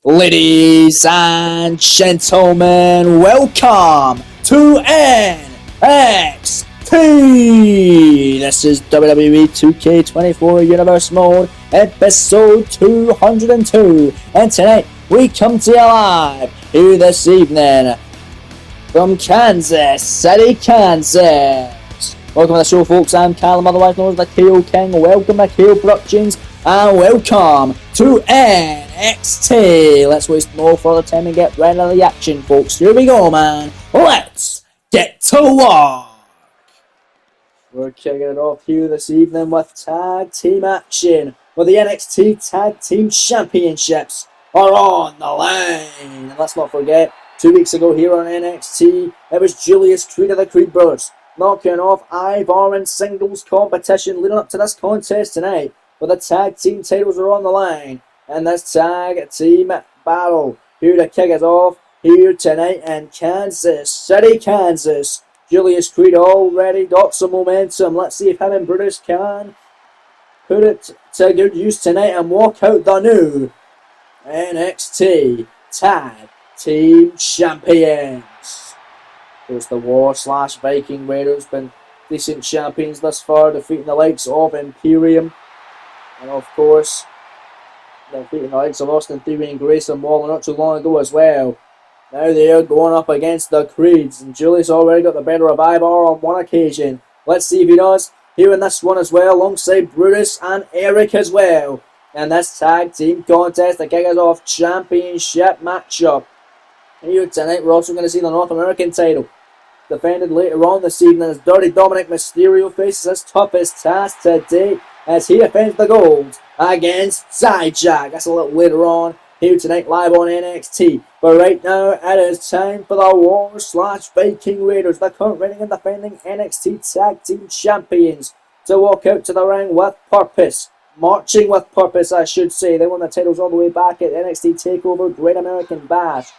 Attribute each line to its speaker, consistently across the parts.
Speaker 1: Ladies and gentlemen, welcome to NXT! This is WWE 2K24 Universe Mode, episode 202. And tonight, we come to you live here this evening from Kansas City, Kansas. Welcome to the show, folks. I'm Callum, otherwise known as the KO King. Welcome to KO Productions, and welcome to NXT. Let's waste no further time and get right into the action, folks. Here we go, man. Let's get to work. We're kicking it off here this evening with tag team action, where the NXT Tag Team Championships are on the line. And let's not forget, 2 weeks ago here on NXT, it was Julius Creed of the Creed Brothers knocking off Ivar in singles competition leading up to this contest tonight, where the tag team titles are on the line. And this tag team battle here to kick us off here tonight in Kansas City, Kansas. Julius Creed already got some momentum. Let's see if him and Brutus can put it to good use tonight and walk out the new NXT Tag Team Champions. There's the War/Viking Raiders, been decent champions thus far, defeating the likes of Imperium. And of course, defeating the likes of Austin Theory and Grayson Waller not too long ago as well. Now they are going up against the Creeds, and Julius already got the better of Ivar on one occasion. Let's see if he does here in this one as well, alongside Brutus and Eric as well. And this tag team contest to kick us off championship matchup. Here tonight, we're also going to see the North American title defended later on this evening as Dirty Dominic Mysterio faces his toughest task to date as he defends the gold against Dijak. That's a little later on here tonight, live on NXT. But right now, it is time for the War/Viking Raiders, the current reigning and defending NXT Tag Team Champions, to walk out to the ring with purpose. Marching with purpose, I should say. They won the titles all the way back at NXT TakeOver Great American Bash,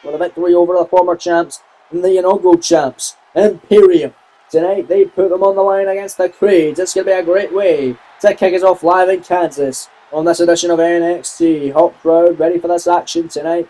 Speaker 1: with a victory over the former champs and the inaugural champs, Imperium. Tonight, they put them on the line against the Creeds. It's going to be a great way to kick us off live in Kansas on this edition of NXT. Hot crowd ready for this action tonight.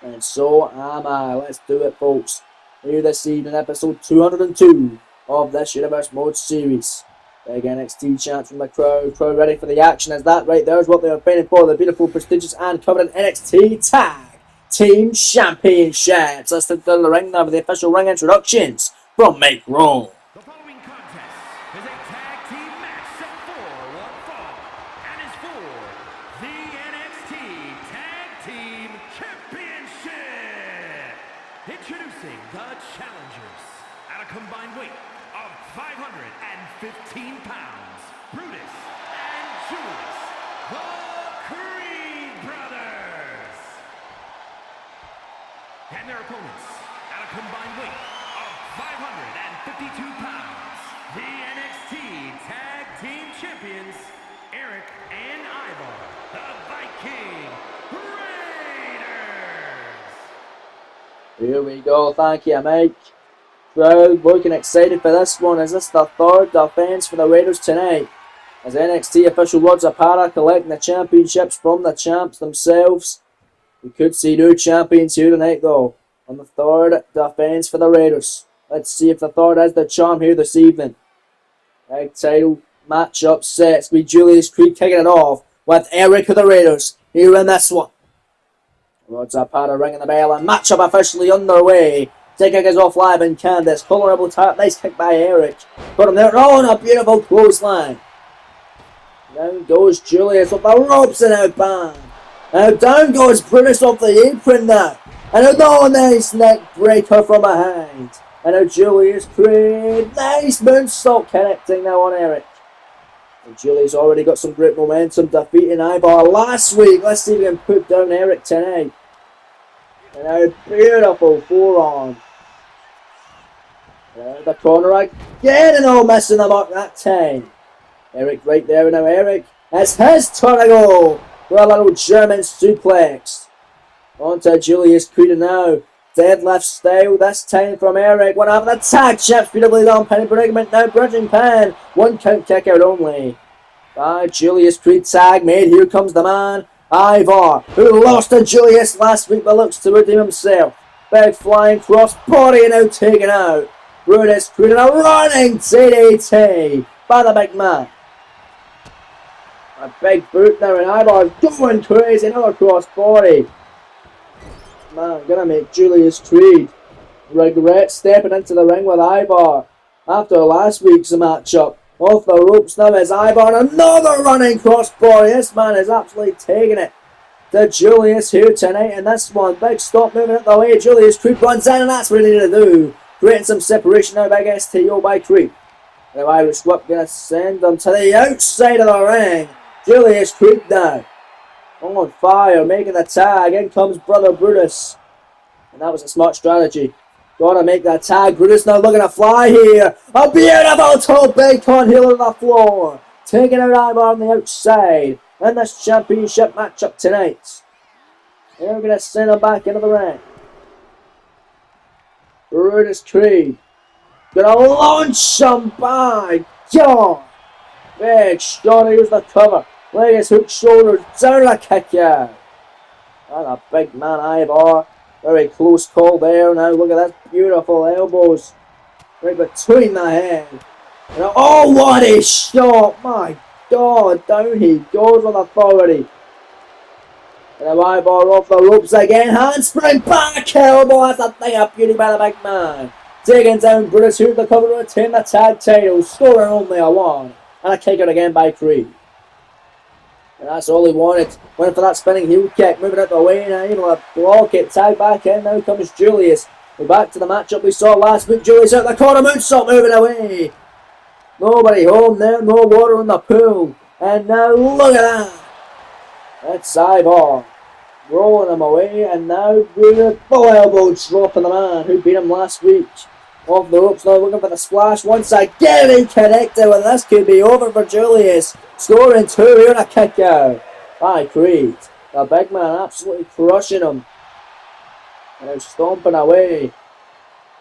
Speaker 1: And so am I. Let's do it, folks. Here this evening, episode 202 of this Universe Mode series. Big NXT chants from the crowd. Crowd ready for the action, as that right there is what they were fighting for. The beautiful, prestigious, and coveted NXT Tag Team Championships. Let's take down the ring now with the official ring introductions from Make Room.
Speaker 2: The following contest is a tag team match set for one fall and is for the NXT Tag Team Championship. Introducing the challengers at a combined weight of 515 pounds, Brutus and Julius, the Creed Brothers. And their opponents at a combined weight of 552 pounds, the NXT Tag Team Champions, Eric and Ivar, the Viking Raiders.
Speaker 1: Here we go. Thank you, Mike. Crowd looking excited for this one. Is this the third defense for the Raiders tonight? As NXT official Rod Zapata collecting the championships from the champs themselves. We could see new champions here tonight, though, on the third defense for the Raiders. Let's see if the third has the charm here this evening. Tag title matchup sets. We Julius Creed kicking it off with Eric of the Raiders here in this one. Rod Zapata ringing the bell, and matchup officially underway. Taking us off live in Kansas. Colorable tap. Nice kick by Eric. Put him there. Oh, and a beautiful clothesline. Down goes Julius with the ropes and out bang. Now down goes Brutus off the apron now. And a nice neck breaker from behind. And now Julius Creed. Nice moonsault connecting now on Eric. And Julius already got some great momentum defeating Ivar last week. Let's see if we can put down Eric tonight. And now beautiful forearm. The corner again, and missing the mark that time. Eric right there, and now Eric. It's his turn to go for a little German suplex. On to Julius Creed now. Deadlift style this time from Eric. What happened? The tag champs beautifully done. Penny predicament now. Bridging pan. One count kick out only. Julius Creed tag made. Here comes the man Ivar, who lost to Julius last week but looks to redeem himself. Big flying cross body now taken out. Brutus creating a running DDT by the big man. A big boot now and Ivar going crazy. Another cross body. Man, gonna make Julius Creed regret stepping into the ring with Ivar after last week's matchup. Off the ropes now is Ivar. Another running crossbody. This man is absolutely taking it to Julius here tonight. And this one, big stop moving out the way. Julius Creed runs in, and that's what he needed to do. Creating some separation now. Big STO by Creed. The Irish whip gonna send him to the outside of the ring. Julius Creed now on fire, making the tag. In comes Brother Brutus. And that was a smart strategy. Gotta make that tag. Brutus now looking to fly here. A beautiful toe bacon heel on the floor. Taking out Ivar on the outside in this championship matchup tonight. They're gonna send him back into the ring. Brutus Creed gonna launch him by. God. Big shot. Here's the cover. Legs, hook, shoulders, down the kick out. And a big man Ivar. Very close call there. Now look at that beautiful elbows right between the head. And oh, what a shot! My God, down he goes with authority. And a Ivar off the ropes again. Handspring back elbow. That's a thing of beauty by the big man. Taking down Brutus, who's the cover to retain the tag title. Scoring only a 1. And a kick out again by Creed. And that's all he wanted. Went for that spinning heel kick, moving out the way now, able to block it. Tag back in, now comes Julius. We're back to the matchup we saw last week. Julius out the corner, moonsault moving away. Nobody home there, no water in the pool. And now look at that. That's Ivar rolling him away, and now beautiful elbow dropping the man who beat him last week. Off the ropes now, looking for the splash once again. He connected, and this could be over for Julius. Scoring 2 here and a kick out by Creed. The big man absolutely crushing him. And now stomping away.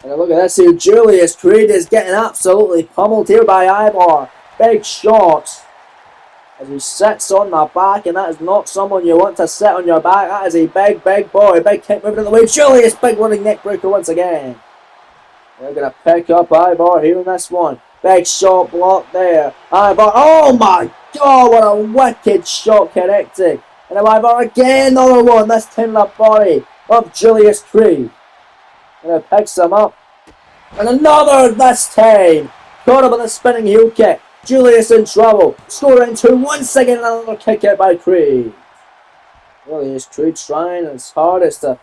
Speaker 1: And look at this here. Julius Creed is getting absolutely pummeled here by Ivar. Big shots. As he sits on the back, and that is not someone you want to sit on your back. That is a big, big boy. Big kick moving in the way. Julius, big running neck breaker once again. They're going to pick up Ivar here in this one. Big shot block there. Ivar, oh my God, what a wicked shot connecting. And now Ivar again, another one. This time the body of Julius Creed. And it picks him up. And another this time. Caught him with a spinning heel kick. Julius in trouble. Scoring 2 once again. Another kick out by Creed. Julius Creed trying his hardest to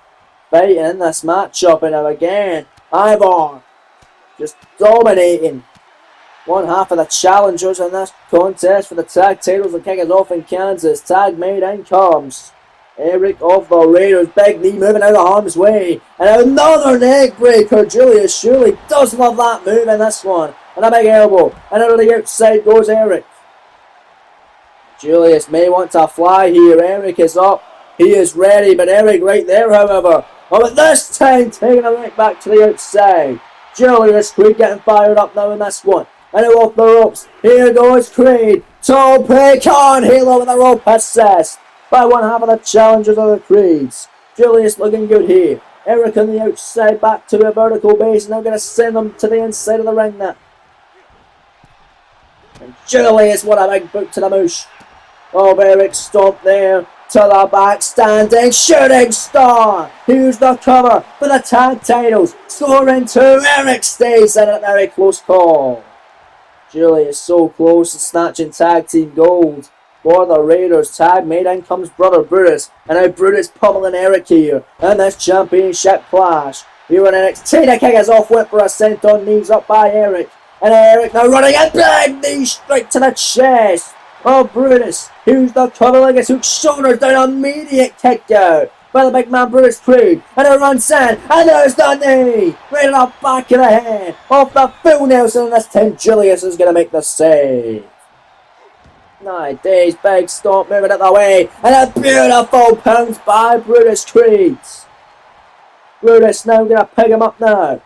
Speaker 1: fight in this matchup. And now again, Ivar just dominating one half of the challengers in this contest for the tag titles. The kick is off in Kansas. Tag made in comes Eric of the Raiders. Big knee moving out of harm's way. And another neck breaker. Julius surely does love that move in this one. And a big elbow. And out of the outside goes Eric. Julius may want to fly here. Eric is up. He is ready. But Eric right there, however. Oh, but this time taking a right back to the outside. Julius Creed getting fired up now in this one. And off the ropes. Here goes Creed. Toe pick on Halo with a rope assist by one half of the challengers of the Creeds. Julius looking good here. Eric on the outside back to a vertical base. Now going to send them to the inside of the ring now. And Julius, what a big boot to the moosh. Oh, Eric stomped there. To the back, standing shooting star. Here's the cover for the tag titles. Scoring 2. Eric stays in a very close call. Julius so close to snatching tag team gold for the Raiders. Tag made in comes Brother Brutus. And now Brutus pummeling Eric here in this championship clash. Here on NXT, the kick is off whip for a senton knees up by Eric. And Eric now running a big knee straight to the chest. Oh, Brutus. Here's the cover, legs, hook, shoulders down, immediate kick out by the big man Brutus Creed. And it runs in, and there's the knee. Right in the back of the head. Off the full Nelson, and this time Julius is going to make the save. 9 days, big stomp moving out the way. And a beautiful pounce by Brutus Creed. Brutus now going to pick him up now.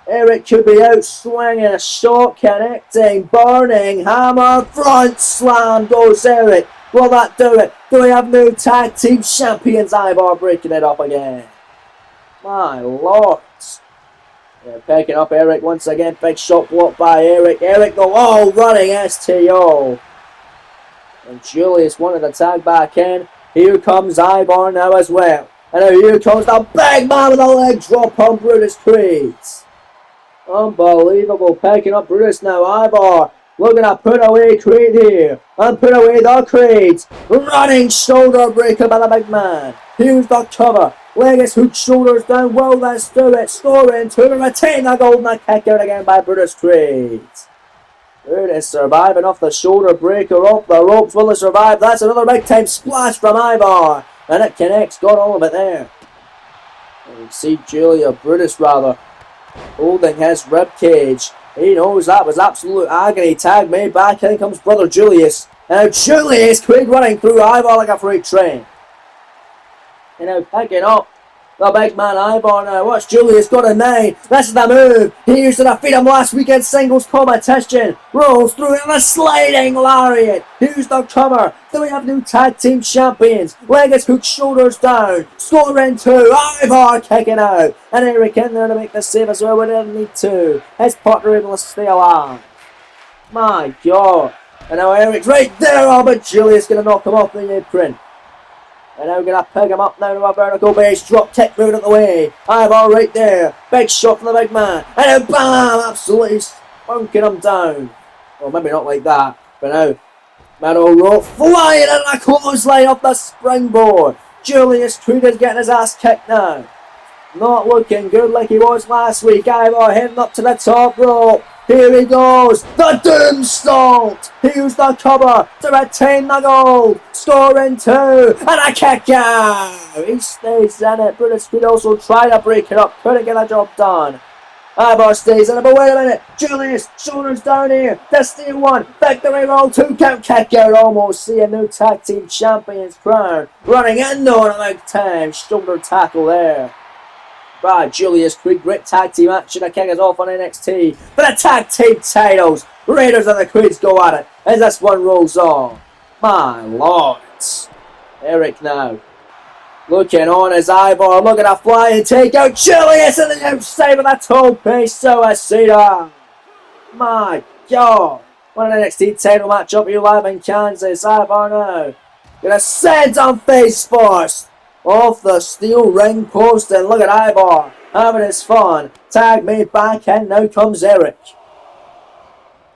Speaker 1: Eric could be out swinging, a shot connecting, burning hammer, front slam goes Eric. Will that do it? Do we have new tag team champions? Ivar breaking it up again. My lord. Yeah, picking up Eric once again. Big shot blocked by Eric. Eric the wall running STO. And Julius wanted to tag back in. Here comes Ivar now as well. And now here comes the big man with a leg drop on Brutus Creed. Unbelievable. Picking up Brutus now. Ivar looking to put away Creed here. And put away the Creeds. Running shoulder breaker by the big man. Here's the cover. Legs hook shoulders down. Well, let's do it. Scoring to retain the goal. And a kick out again by Brutus Creed. Brutus surviving off the shoulder breaker off the ropes. Will he survive? That's another big time splash from Ivar. And it connects. Got all of it there. And you see Brutus holding his rib cage. He knows that was absolute agony. Tag made back. In comes brother Julius. And now Julius Creed running through Ivar like a freight train. And now picking up the big man Ivar now. What's Julius got a 9? This is the move. He used to defeat him last weekend's singles competition. Rolls through in a sliding lariat. Here's the cover. Do we have new tag team champions? Legs hook shoulders down. Scoring 2. Ivar kicking out. And Eric in there to make the save as well. We didn't need to. His partner able to stay alive. My God. And now Eric's right there. Oh, but Julius going to knock him off the apron. And now we're going to pick him up now to a vertical base. Drop kick moving out the way. Ivar right there. Big shot from the big man. And then bam! Absolutely spunking him down. Well, maybe not like that. But now, middle rope flying in a clothesline off the springboard. Julius Creed is getting his ass kicked now. Not looking good like he was last week. Ivar heading up to the top rope. Here he goes, the Doomstomp! Here's the cover to retain the goal. Scoring 2, and a kick out! He stays in it. Brutus Creed also trying to break it up, couldn't get a job done. Ivar stays in it, but wait a minute. Julius, shoulders down here. The steal 1, victory roll 2, count kick out. Almost see a new tag team champions crown. Running in though in about time. Shoulder tackle there by Julius Creed. Great tag team action. A kick is off on NXT for the tag team titles. Raiders and the Creeds go at it as this one rolls on. My lord. Eric now looking on as Ivar looking to fly and take out Julius in the outside with a tope suicida. My God. What an NXT title matchup here live in Kansas. Ivar now gonna send on face first. Off the steel ring post, and look at Ivar having his fun. Tag made back in, now comes Eric.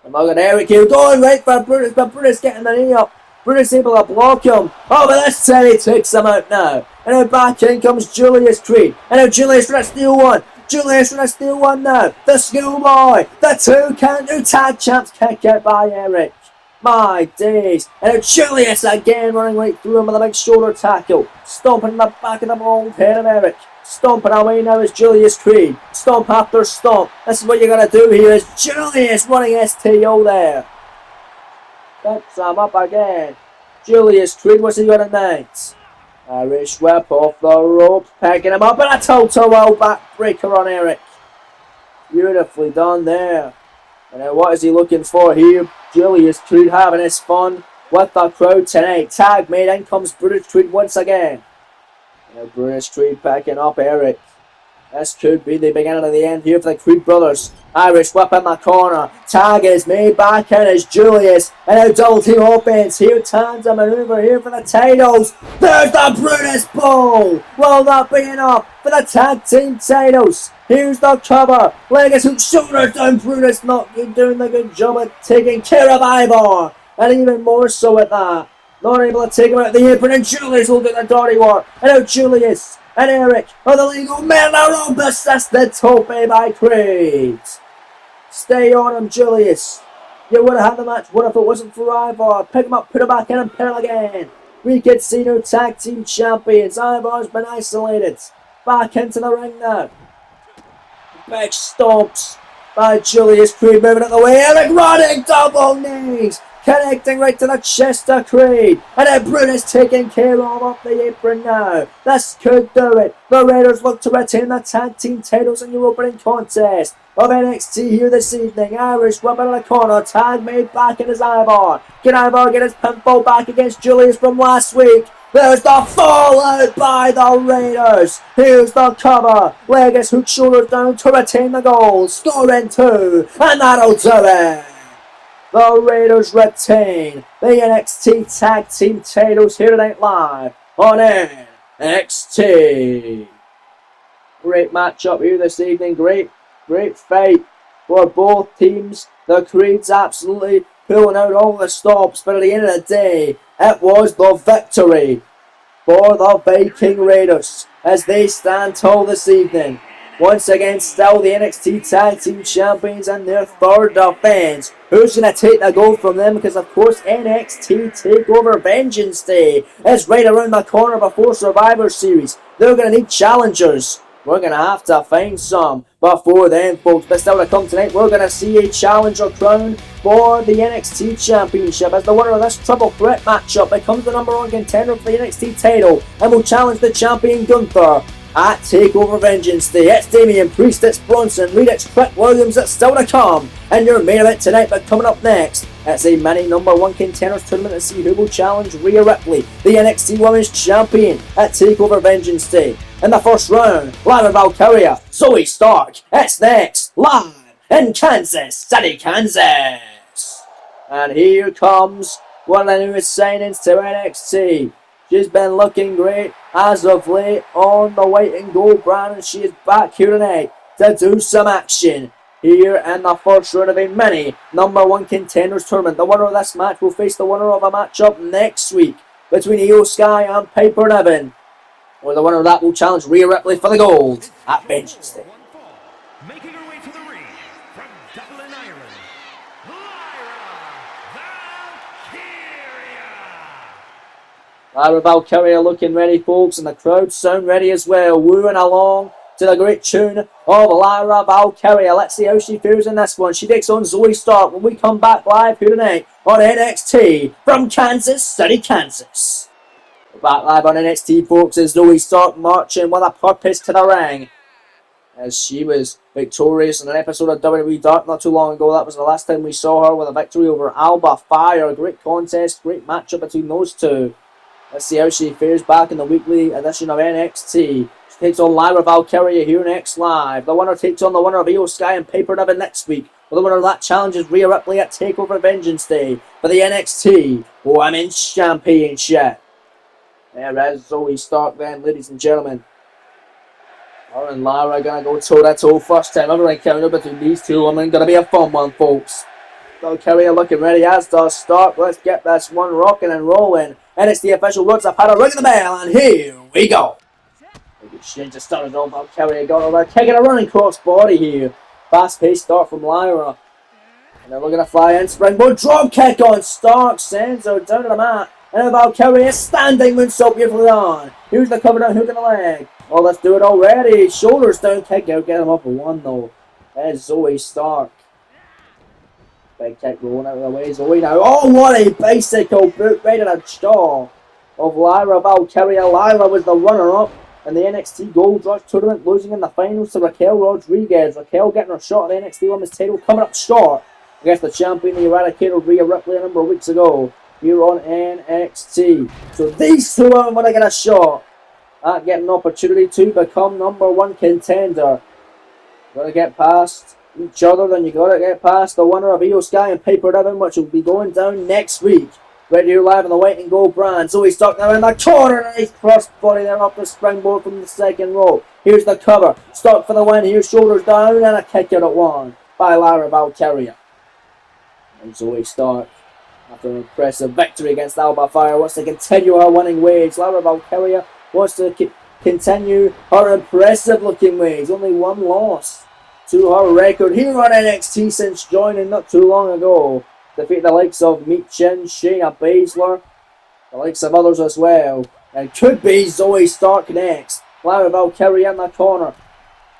Speaker 1: And look at Eric here going right for Brutus, but Brutus getting the knee up. Brutus able to block him. Oh, but this time he takes him out now. And now back in comes Julius Creed. And now Julius trying to steal 1. Julius trying to steal 1 now. The schoolboy. The 2 count. New tag champs kick out by Eric. My days. And now Julius again running right through him with a big shoulder tackle. Stomping in the back of the bald head of Eric. Stomping away now is Julius Creed. Stomp after stomp. This is what you're going to do here is Julius running STO there. Picks him up again. Julius Creed, what's he got tonight? Irish whip off the rope. Picking him up and a total well back breaker on Eric. Beautifully done there. And now what is he looking for here? Julius Creed having his fun with the crowd tonight. Tag made, in comes Brutus Creed once again. Now Brutus Creed picking up Eric. This could be the beginning of the end here for the Creed brothers. Irish whip in the corner. Tag is made back in as Julius. And now double team offense. Here Tandem maneuver here for the titles. There's the Brutus Bowl. Will that be enough for the tag team titles? Here's the cover. Legs hook shoulders down. Brutus not doing the good job of taking care of Ivar. And even more so at that. Not able to take him out of the apron. And Julius will get the dirty work. And now Julius and Eric are the legal men. Rope assisted tope by Creed. Stay on him, Julius. You would have had the match. What if it wasn't for Ivar? Pick him up, put him back in, and pin him again. We could see no tag team champions. Ivar's been isolated. Back into the ring now. Big stomps by Julius Creed moving out the way. Eric running double knees. connecting right to the chest of Creed. And then Brutus taking care of up the apron now. This could do it. The Raiders look to retain the tag team titles in your opening contest of NXT here this evening. Irish Whipping in the corner. Tag made back in his Ivar. Can Ivar get his pinfall back against Julius from last week? There's the fallout by the Raiders. Here's the cover. Legis hook shoulders down to retain the goal. Scoring 2. And that'll do it. The Raiders retain the NXT Tag Team titles here tonight live on NXT. Great matchup here this evening. Great fight for both teams. The Creeds absolutely pulling out all the stops, but at the end of the day, it was the victory for the Viking Raiders as they stand tall this evening. Once again, still the NXT Tag Team Champions in their third defense. Who's going to take the gold from them? Because, of course, NXT TakeOver Vengeance Day is right around the corner before Survivor Series. They're going to need challengers. We're going to have to find some before then, folks. But still to come tonight, we're going to see a challenger crowned for the NXT Championship as the winner of this triple threat matchup becomes the number 1 contender for the NXT title and will challenge the champion Gunther at TakeOver Vengeance Day. It's Damian Priest, it's Bronson Reed, it's Trick Williams, it's still to come. And your main event tonight, but coming up next, it's a mini number 1 contenders tournament to see who will challenge Rhea Ripley, the NXT Women's Champion, at TakeOver Vengeance Day. In the first round, Lara Valkyria, Zoe Stark, it's next, live in Kansas City, Kansas. And here comes one of the newest signings to NXT. She's been looking great as of late on the white and gold brand, and she is back here tonight to do some action here in the first round of a mini number 1 contenders tournament. The winner of this match will face the winner of a matchup next week between Io Sky and Piper Niven. Or the winner of that will challenge Rhea Ripley for the gold at Vengeance Day.
Speaker 2: Making her way to the ring from Dublin, Ireland,
Speaker 1: Lara Valkyria looking ready, folks, and the crowd sound ready as well, wooing along to the great tune of Lara Valkyria. Let's see how she fares in this one. She takes on Zoe Stark when we come back live here tonight on NXT from Kansas City, Kansas. Back live on NXT, folks, as Zoe Stark marching with a purpose to the ring, as she was victorious in an episode of WWE Dark not too long ago. That was the last time we saw her with a victory over Alba Fire. Great contest, great matchup between those two. Let's see how she fares back in the weekly edition of NXT. She takes on Lara Valkyria here next live. The winner takes on the winner of Io Sky and Piper Niven next week. Well, the winner of that challenges Rhea Ripley at TakeOver Vengeance Day for the NXT Women's Championship. There is Zoe Stark then, ladies and gentlemen. Her and Lara are going to go toe-to-toe first time ever encounter between these two women. Going to be a fun one, folks. Valkyria looking ready, as does Stark. Let's get this one rocking and rolling. And it's the official words. I've had a ring of the bell, and here we go. Big exchange of started on. Valkyria got over, taking a running cross body here. Fast-paced start from Lara. And then we're going to fly in. Springboard drop kick on Stark. Sends her down to the mat. And Valkyria standing moonsault beautifully on. Here's the cover down hook in the leg. Oh, let's do it already. Shoulders down kick out. Get him up for one though. There's Zoe Stark. Big kick rolling out of the way. Zoe now. Oh, what a bicycle boot right in the jaw of Lara Valkyria. Lara was the runner-up in the NXT Gold Rush Tournament, losing in the finals to Raquel Rodriguez. Raquel getting her shot at the NXT Women's title, coming up short against the champion, the Eradicator Rhea Ripley, a number of weeks ago here on NXT. So these two women want to get a shot at getting an opportunity to become number 1 contender. Got to get past each other, then you got to get past the winner of Io Sky and Piper Niven, which will be going down next week. Right here live on the white and gold brand. Zoe Stark now in the corner. Nice cross body there up the springboard from the second row. Here's the cover. Stark for the win here. Shoulders down and a kick out at one by Lara Valkyria. And Zoe Stark, after an impressive victory against Alba Fire, wants to continue her winning ways. Lara Valkyria wants to continue her impressive looking ways. Only one loss to her record here on NXT since joining not too long ago. Defeat the likes of Michin, Shayna Baszler, the likes of others as well. And could be Zoe Stark next. Lara Valkyria in the corner.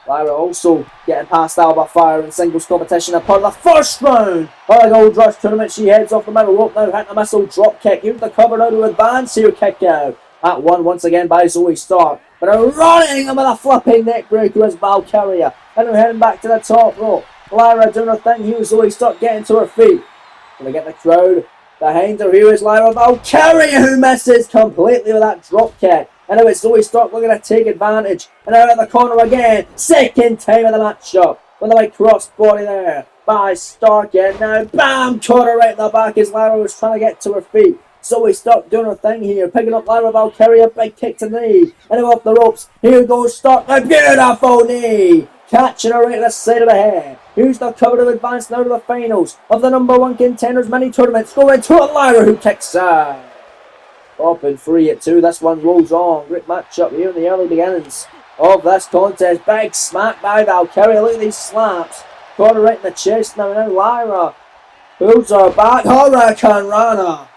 Speaker 1: Lyra also getting past Alba Fire in singles competition and part of the first round of the Gold Rush tournament. She heads off the middle rope now, hitting a missile drop kick. Here's the cover now to advance here, kick out. That one once again by Zoe Stark. But running them with a flipping neck breaker is Valkyria. And we're heading back to the top rope. Lyra doing her thing here, Zoe Stark getting to her feet. Gonna get the crowd behind her. Here is Lyra Valkyria, who misses completely with that drop kick. And now it's Zoe Stark looking to take advantage. And out of the corner again. Second time of the matchup. With a big cross body there by Stark. And now bam! Caught her right in the back as Lyra was trying to get to her feet. Zoe Stark doing her thing here. Picking up Lyra Valkyria. Big kick to the knee. And now off the ropes. Here goes Stark. A beautiful knee. Catching her right at the side of the head. Here's the cover to advance now to the finals of the #1 contenders mini tournaments. Going to Lyra, who kicks out. Up and free at 2. This one rolls on. Great matchup here in the early beginnings of this contest. Big smack by Valkyria. Look at these slaps. Caught her right in the chest now. And now Lyra pulls her back. Hurricane Rana.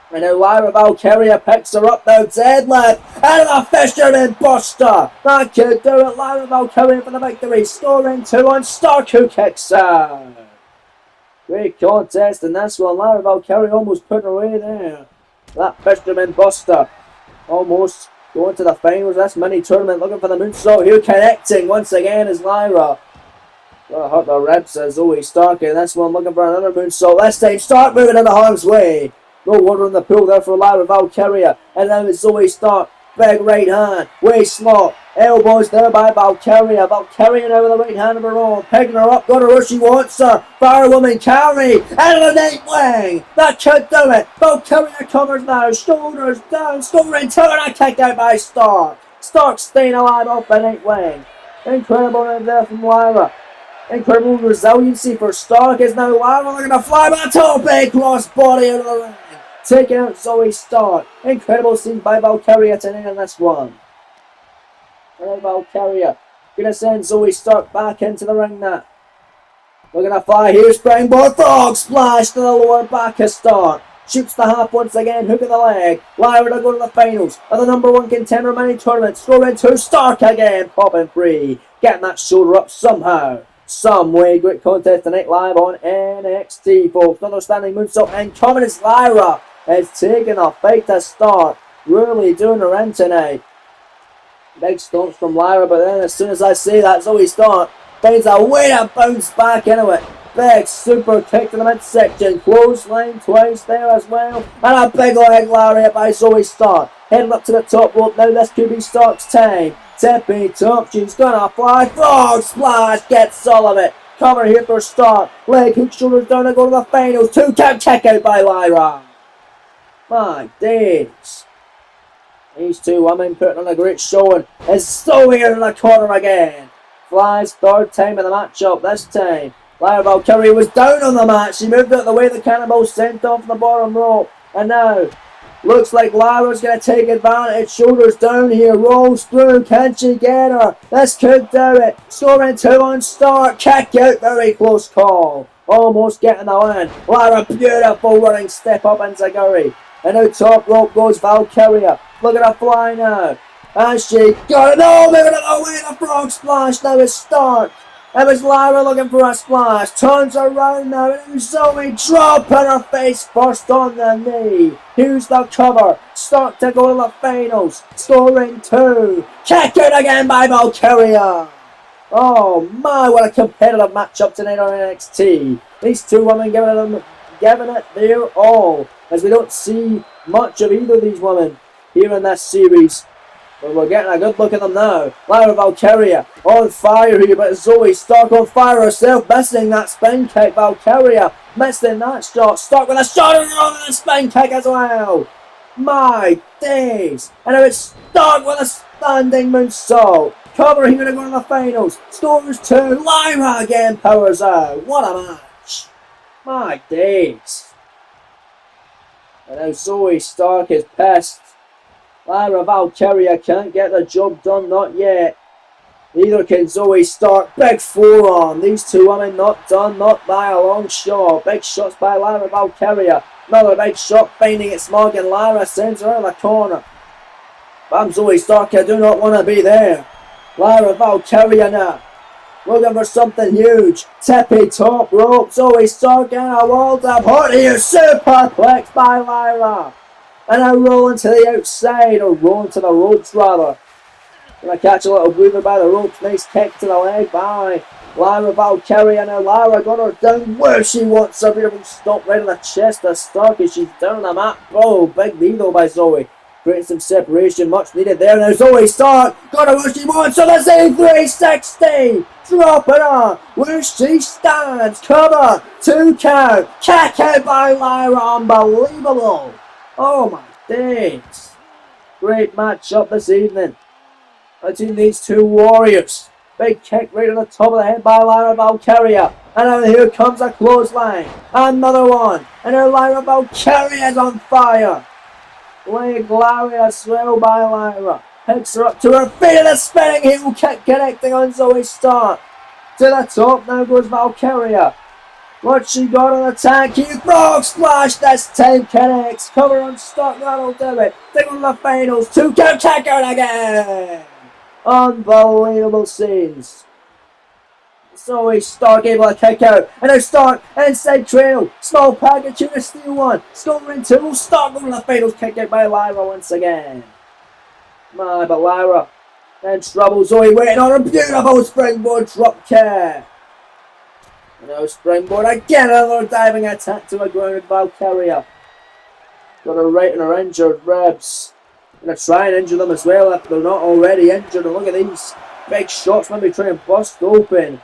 Speaker 1: And now Lyra Valkyria picks her up now. Deadlift. And a fisherman buster. That could do it. Lyra Valkyria for the victory. Scoring 2 on Stark, who kicks out. Great contest in this one. Lyra Valkyria almost put her away there. That fisherman buster almost going to the finals. This mini tournament looking for the moonsault here. Connecting once again is Lyra. Gonna hurt the ribs as Zoe Stark. And this one looking for another moonsault. This time Stark moving into harm's way. No water in the pool there for Lyra Valkyria. And now it's Zoe Stark. Big right hand. Waist lock. Elbows there by Valkyria. Valkyria now with the right hand of her own. Picking her up. Got her where she wants her. Firewoman carry. And the night wing. That could do it. Valkyria covers now. Shoulders down. Scoring 2 and a kick out by Stark. Stark staying alive off the night wing. Incredible move there from Lyra. Incredible resiliency for Stark is now Lyra looking to fly by the top. Big cross body out of the ring. Taking out Zoe Stark. Incredible scene by Valkyria tonight in this one. And Valkyria gonna send Zoe Stark back into the ring now. Looking to fly here. Springboard frog splash to the lower back of Stark. Shoots the half once again. Hook of the leg. Lyra to go to the finals of the #1 contender mini tournament. Scoring 2. Stark again. Popping free. Getting that shoulder up somehow. Some way. Great contest tonight live on NXT, folks. Another standing moonsault incoming as Lyra is taking a fight to Stark. Really doing her in tonight. Big stomps from Lyra, but then as soon as I say that, Zoe Stark finds a way to bounce back into it. Big super kick to the midsection. Clothesline twice there as well. And a big leg lariat by Zoe Stark. Heading up to the top rope now. This could be Stark's time. Tippy top. She's gonna fly. Frog splash. Gets all of it. Cover here for Stark. Leg hook, shoulders down to go to the finals. 2 count kick out by Lyra. My days. These two women putting on a great showing. Is so here in the corner again. Flies 3rd time in the matchup this time. Lyra Valkyria was down on the mat. She moved out the way the cannibal sent off the bottom rope. And now, looks like Lyra's going to take advantage. Shoulders down here. Rolls through. Can she get her? This could do it. Scoring 2 on Stark. Kick out. Very close call. Almost getting the win. Lyra, beautiful running step up into Guri. And now top rope goes Valkyria. Look at her fly now. And she got it. No, moving it away. The frog splash now is Stark. It was Lyra looking for a splash. Turns around now. And it was Zoe dropping her face first on the knee. Here's the cover. Stark to go to the finals. Scoring 2. Kick out again by Valkyria. Oh my, what a competitive matchup tonight on NXT. These two women giving it their all. As we don't see much of either of these women here in this series. But we're getting a good look at them now. Lyra Valkyria on fire here, but Zoe Stark on fire herself, missing that spin kick. Valkyria missing that shot. Stark with a shot and the spin kick as well. My days. And now it's Stark with a standing moonsault. Cover here to go to the finals. Scores 2. Lyra again powers out. What a match. My days. And now Zoe Stark is pissed. Lyra Valkyria can't get the job done, not yet. Neither can Zoe Stark. Big forearm. These two women not done, not by a long shot. Big shots by Lyra Valkyria. Another big shot finding its mark, and Lyra sends her in the corner. But I'm Zoe Stark. I do not want to be there. Lyra Valkyria now. Looking for something huge. Tippy top rope. Zoe Stark in a wall up. Hot here. Superplex by Lyra. And now rolling to the outside. Or rolling to the ropes rather. Gonna catch a little weaver by the ropes. Nice kick to the leg by Lyra Valkyria. Now Lyra got her down where she wants. A beautiful stomp right in the chest of Stark as she's down on the mat. Oh, big knee though by Zoe. Creating some separation, much needed there. Now Zoe Stark got her where she wants. So the same 360. Drop it on where she stands. Cover. 2 count. Kick out by Lyra. Unbelievable. Oh my days. Great matchup this evening between these two warriors. Big kick right on the top of the head by Lyra Valkyria. And now here comes a clothesline. Another one. And now Lyra Valkyria is on fire. Leg lariat as well by Lyra. Picks her up to her feet and a spinning heel kick connecting on Zoe Stark. To the top now goes Valkyria. What she got on the tank? Frog splash this time connects. Cover on Stark, that'll do it. Take on the finals. 2 count, check out again. Unbelievable scenes. Zoe Stark able to kick out. And now Stark inside trail. Small package in a steel one. Scoring 2. Stark going to the finals. Kick out by Lyra once again. My, but Lyra in trouble. Zoe waiting on a beautiful springboard drop kick. And now springboard again. Another diving attack to a grounded Valkyria. Got her right in her injured ribs. Gonna try and injure them as well if they're not already injured. And look at these big shots, maybe trying to bust open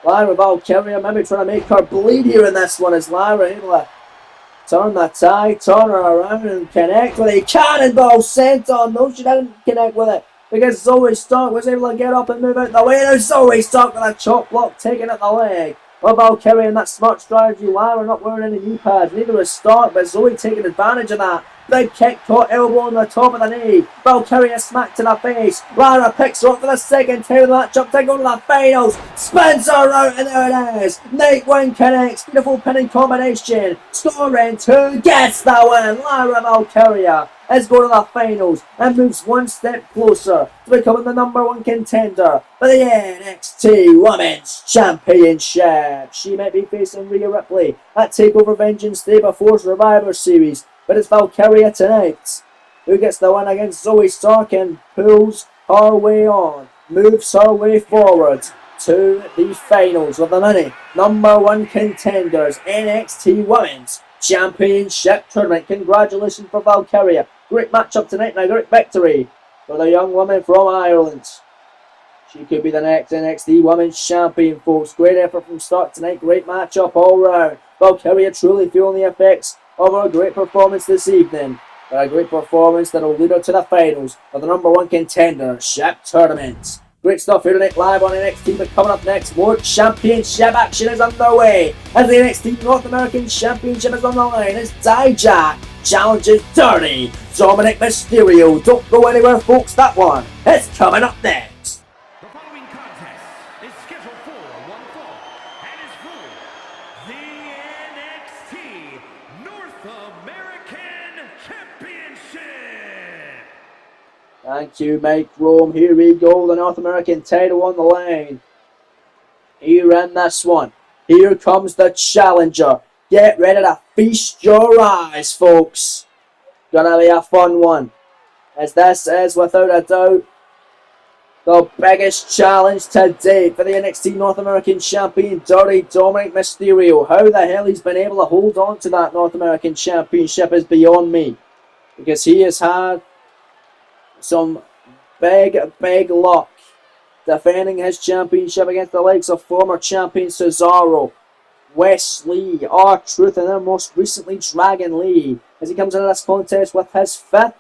Speaker 1: Lyra Valkyria, maybe trying to make her bleed here in this one. As Lyra able to turn the tie, turn her around and connect with a cannonball sent on. No, she didn't connect with it because Zoe Stark was able to get up and move out the way. Now Zoe Stark with a chop block taking at the leg. Well, Valkyria in that smart strategy. Lyra not wearing any knee pads, neither is Stark, but Zoe taking advantage of that. Big kick, caught elbow on the top of the knee. Valkyria smacked to the face. Lyra picks her up for the second time of the matchup to go to the finals. Spins her out and there it is. Nightwing connects. Beautiful pinning combination. Scoring 2 gets the win. Lyra Valkyria is going to the finals and moves one step closer to becoming the #1 contender for the NXT Women's Championship. She might be facing Rhea Ripley at TakeOver Vengeance Day before Survivor Series. But it's Valkyria tonight who gets the win against Zoe Stark and pulls her way on, moves her way forward to the finals of the many #1 contenders NXT Women's Championship Tournament. Congratulations for Valkyria. Great matchup tonight and a great victory for the young woman from Ireland. She could be the next NXT Women's Champion, folks. Great effort from Stark tonight. Great matchup all round. Valkyria truly feeling the effects of a great performance this evening. But a great performance that will lead her to the finals of the #1 contendership tournament. Great stuff here tonight live on NXT, but coming up next, more championship action is underway as the NXT North American Championship is on the line as Dijak challenges Dirty Dominic Mysterio. Don't go anywhere, folks, that one is coming up next.
Speaker 2: The following contest is scheduled for one fall and is for the NXT North American Championship.
Speaker 1: Thank you, Mike Rome. Here we go, the North American title on the line. Here in this one. Here comes the challenger. Get ready to feast your eyes, folks. Gonna be a fun one, as this is without a doubt the biggest challenge to date for the NXT North American Champion, Dirty Dominic Mysterio. How the hell he's been able to hold on to that North American Championship is beyond me, because he has had some big luck defending his championship against the likes of former champion Cesaro, Wes Lee, R-Truth, and then most recently Dragon Lee, as he comes into this contest with his 5th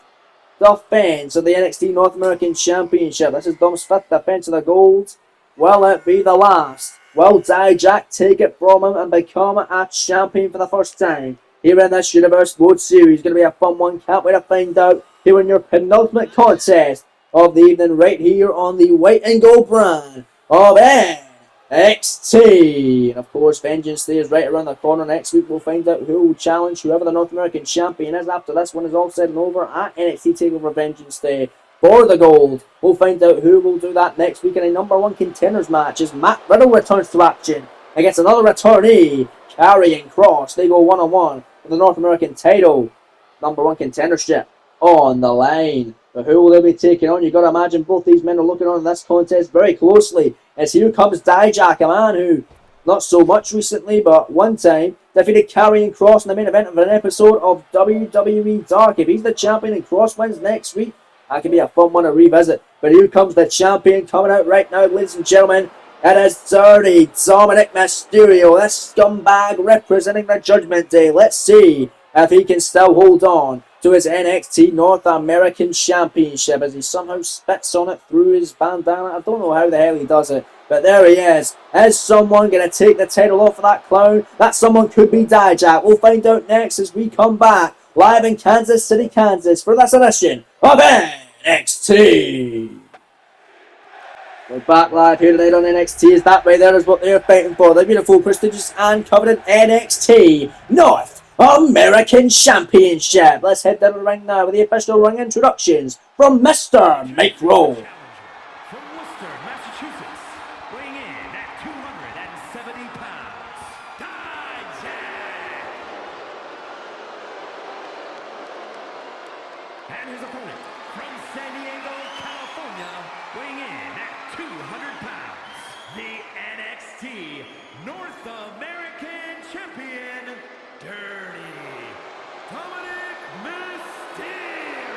Speaker 1: defense of the NXT North American Championship. This is Dom's 5th defense of the gold. Will it be the last? Will Dijak take it from him and become a champion for the first time here in this Universe Road Series? Going to be a fun one. Can't wait to find out here in your penultimate contest of the evening right here on the white and gold brand of NXT. And of course, Vengeance Day is right around the corner. Next week we'll find out who will challenge whoever the North American Champion is after this one is all said and over at NXT TakeOver Vengeance Day for the gold. We'll find out who will do that next week in a number one contenders match as Matt Riddle returns to action against another returnee, Karrion Kross. They go one-on-one with the North American title, number one contendership on the line. But who will they be taking on? You've got to imagine both these men are looking on this contest very closely. As here comes Dijak, a man who, not so much recently, but one time, defeated Karrion Kross in the main event of an episode of WWE Dark. If he's the champion and Kross wins next week, that could be a fun one to revisit. But here comes the champion coming out right now, ladies and gentlemen. It is Dirty Dominic Mysterio, this scumbag representing the Judgment Day. Let's see if he can still hold on to his NXT North American Championship as he somehow spits on it through his bandana. I don't know how the hell he does it, but there he is. Is someone going to take the title off of that clown? That someone could be Dijak. We'll find out next as we come back live in Kansas City, Kansas for this edition of NXT. We're back live here tonight on NXT. Is that right there is what they're fighting for. The beautiful, prestigious and coveted NXT North American Championship. Let's head down to the ring now with the official ring introductions from Mr. Mike Rowe.
Speaker 2: From Worcester, Massachusetts, weighing in at 270 pounds, Dijak. And his opponent from San Diego, California, weighing in at 200 pounds, the NXT North American Champion, Dirty Dominic Mysterio.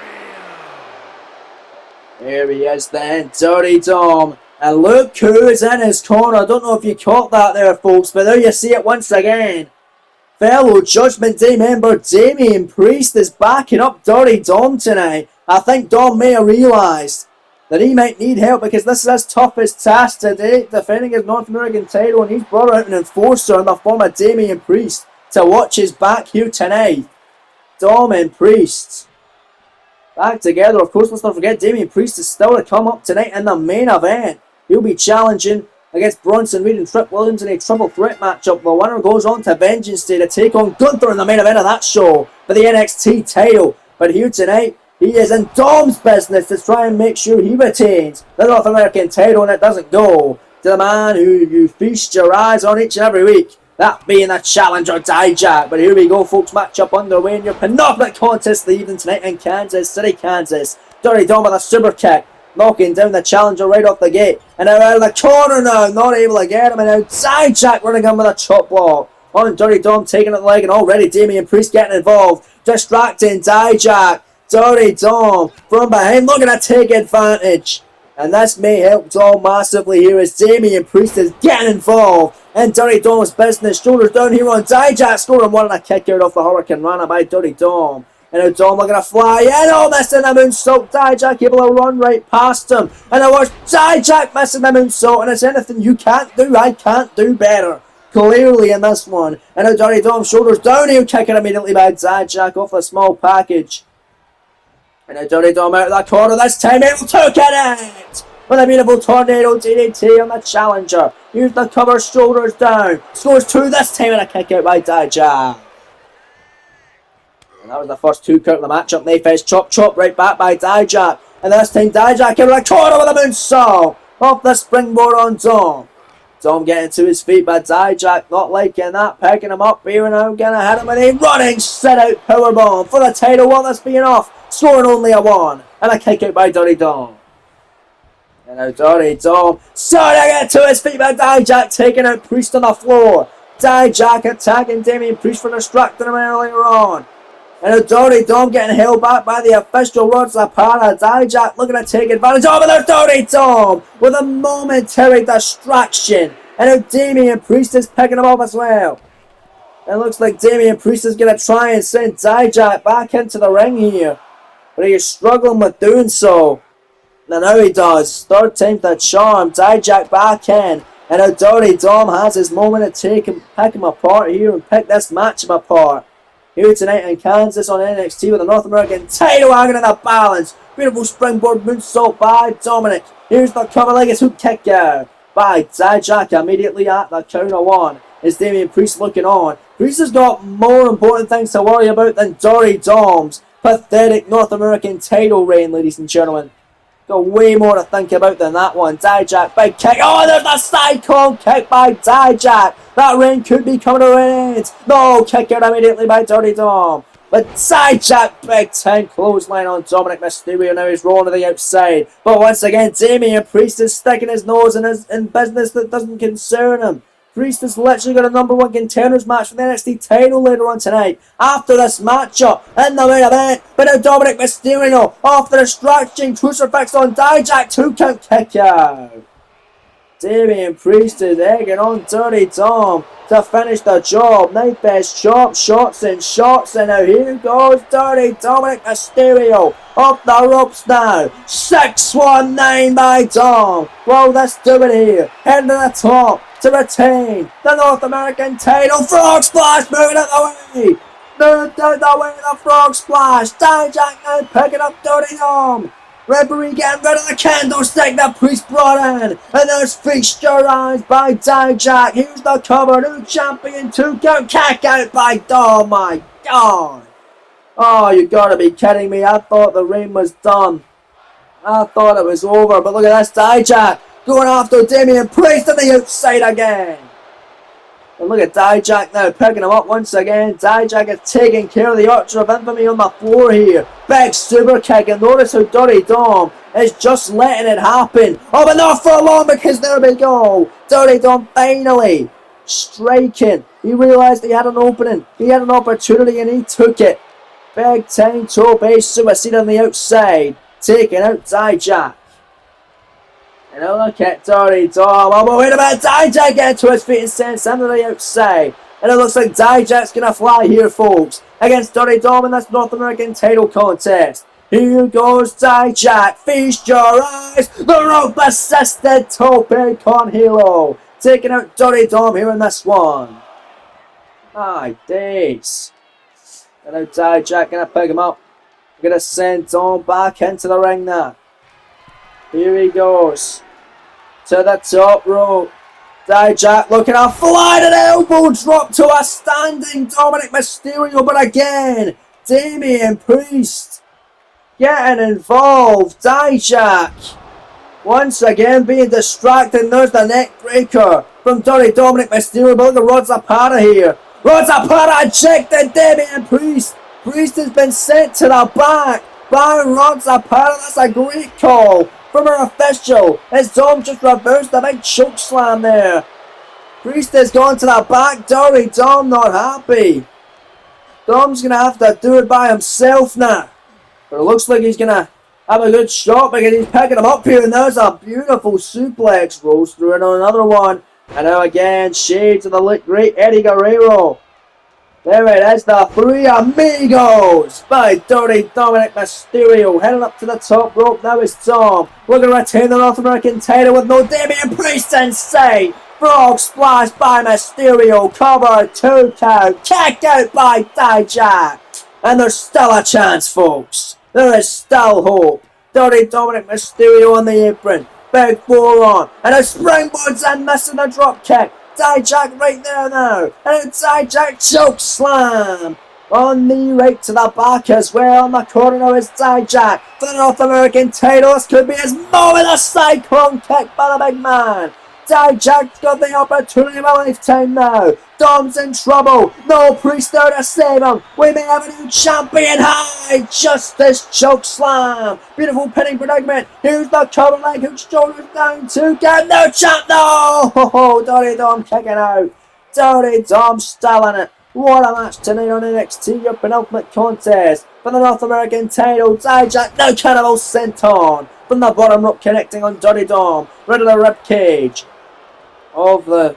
Speaker 1: Here he is then, Dirty Dom. And look who is in his corner. I don't know if you caught that there, folks, but there you see it once again. Fellow Judgment Day member Damian Priest is backing up Dirty Dom tonight. I think Dom may have realised that he might need help because this is his toughest task to date, defending his North American title, and he's brought out an enforcer in the form of Damian Priest to watch his back here tonight. Dom and Priest back together. Of course, let's not forget Damian Priest is still to come up tonight in the main event. He'll be challenging against Bronson Reed and Trick Williams in a triple threat matchup. The winner goes on to Vengeance Day to take on Gunther in the main event of that show for the NXT title. But here tonight, he is in Dom's business to try and make sure he retains the North American title and it doesn't go to the man who you feast your eyes on each and every week. That being the challenger, Dijak. But here we go, folks. Matchup underway in your penultimate contest of the evening tonight in Kansas City, Kansas. Dirty Dom with a super kick, knocking down the challenger right off the gate. And now out of the corner now, not able to get him. And now Dijak running in with a chop block on Dirty Dom, taking it the leg. And already Damian Priest getting involved, distracting Dijak. Dirty Dom from behind, looking to take advantage. And this may help Dom massively here as Damian Priest is getting involved in Dirty Dom's business. Shoulders down here on Dijak, scoring one and a kick out off the Hurricane Rana by Dirty Dom. And now Dom looking to fly in, oh, missing the moonsault. Dijak able to run right past him. And now watch Dijak missing the moonsault. And it's anything you can't do, I can't do better. Clearly in this one. And now Dirty Dom, shoulders down here, kicking immediately by Dijak off the small package. And now Dirty Dom out of that corner, this time able to connect with a beautiful tornado DDT on the challenger. Here's the cover, shoulders down. Scores two this time and a kick out by Dijak. And that was the first two count of the matchup. They face chop right back by Dijak. And this time Dijak in the corner with a moonsault off the springboard on Dom. Dom getting to his feet, but Dijak not liking that, picking him up here and now, gonna hit him with a running set out powerbomb for the title while that's being off, scoring only a one, and a kick out by Dirty Dom. And now Dirty Dom starting to get to his feet, but Dijak taking out Priest on the floor. Dijak attacking Damian Priest for distracting him earlier on. And now Dirty Dom getting held back by the official Rods Apara. Dijak looking to take advantage of it. There's Dirty Dom with a momentary distraction. And now Damian Priest is picking him up as well. It looks like Damian Priest is going to try and send Dijak back into the ring here. But he is struggling with doing so. And now he does. Third time's the charm. Dijak back in. And now Dirty Dom has his moment to pick him apart here and pick this matchup apart. Here tonight in Kansas on NXT with the North American title hanging in the balance. Beautiful springboard moonsault by Dominic. Here's the cover legged hook kick out by Dijak immediately at the count of one. Is Damian Priest looking on. Priest has got more important things to worry about than Dirty Dom's pathetic North American title reign, ladies and gentlemen. Got way more to think about than that one. Dijak, big kick. Oh, there's the cyclone kick by Dijak. That reign could be coming to an end. No, kick out immediately by Dirty Dom. But Dijak, big time clothesline on Dominic Mysterio. Now he's rolling to the outside. But once again, Damian Priest is sticking his nose in business that doesn't concern him. Priest has literally got a number one contenders match for the NXT title later on tonight. After this matchup in the main event, but now Dominic Mysterio off the distraction crucifix on Dijak, 2 count kick out. Damian Priest is egging on Dirty Dom to finish the job. Knife edge chop, shots, and now here goes Dirty Dominic Mysterio up the ropes now. 619 by Dom. Well, let's do it here. Heading to the top to retain the North American title. Frog Splash moving out the way. Moved out the way of the Frog Splash. Dijak now picking up Dirty Dom. Referee getting rid of the candlestick that Priest brought in. And there's Feast Your Eyes by Dijak. Here's the cover. New champion. 2 count kick out by Dom. Oh my God. Oh, you gotta be kidding me. I thought the reign was done. I thought it was over. But look at this. Dijak going after Damian Priest on the outside again. And look at Dijak now picking him up once again. Dijak is taking care of the Archer of Infamy on the floor here. Big super kick, and notice how Dirty Dom is just letting it happen. Oh, but not for long, because there we go. Dirty Dom finally striking. He realised he had an opening. He had an opportunity and he took it. Big time toe base suicide on the outside. Taking out Dijak. And a look at Dirty Dom. Oh, but wait a minute. Dijak getting to his feet and sends him to the outside. And it looks like Dijak's going to fly here, folks, against Dirty Dom in this North American title contest. Here goes Dijak. Feast your eyes. The rope assisted tope con hilo. Taking out Dirty Dom here in this one. My days. And now Dijak going to pick him up. Going to send Dom back into the ring now. Here he goes. To the top rope. Dijak looking to fly to the elbow drop to a standing Dominic Mysterio. But again, Damian Priest getting involved. Dijak once again being distracted. And there's the neck breaker from Dirty Dominic Mysterio. But look at Rod Zapata here. Rod Zapata ejected Damian Priest. Priest has been sent to the back by Rod Zapata. That's a great call from our official, as Dom just reversed the big choke slam there. Priest has gone to the back. Dirty Dom not happy. Dom's going to have to do it by himself now. But it looks like he's going to have a good shot because he's picking him up here. And there's a beautiful suplex. Rolls through it on another one. And now again, shades of the late great Eddie Guerrero. There it is, the Three Amigos by Dirty Dominic Mysterio. Heading up to the top rope. Now is Dom looking to retain the North American title with no Damian Priest in sight. Frog Splash by Mysterio. Cover 2 count. Kick out by Dijak. And there's still a chance, folks. There is still hope. Dirty Dominic Mysterio on the apron. Big forearm. And a springboard's in, missing the drop kick. Dijak right there now. And a Dijak choke slam. On the right to the back as well. In the corner now is Dijak for the North American title. This could be his moment. A cyclone kick by the big man. Dijak's got the opportunity of a lifetime now. Dom's in trouble. No Priest there to save him. We may have a new champion. High Justice choke slam. Beautiful pinning predicament. Here's the cover leg hook, shoulders down to get no champ. No! Oh, Dirty Dom kicking out. Dirty Dom still in it. What a match tonight on NXT, your penultimate contest for the North American title. Dijak now Cannibal Senton from the bottom rope, connecting on Dirty Dom. Rid of the rib cage of the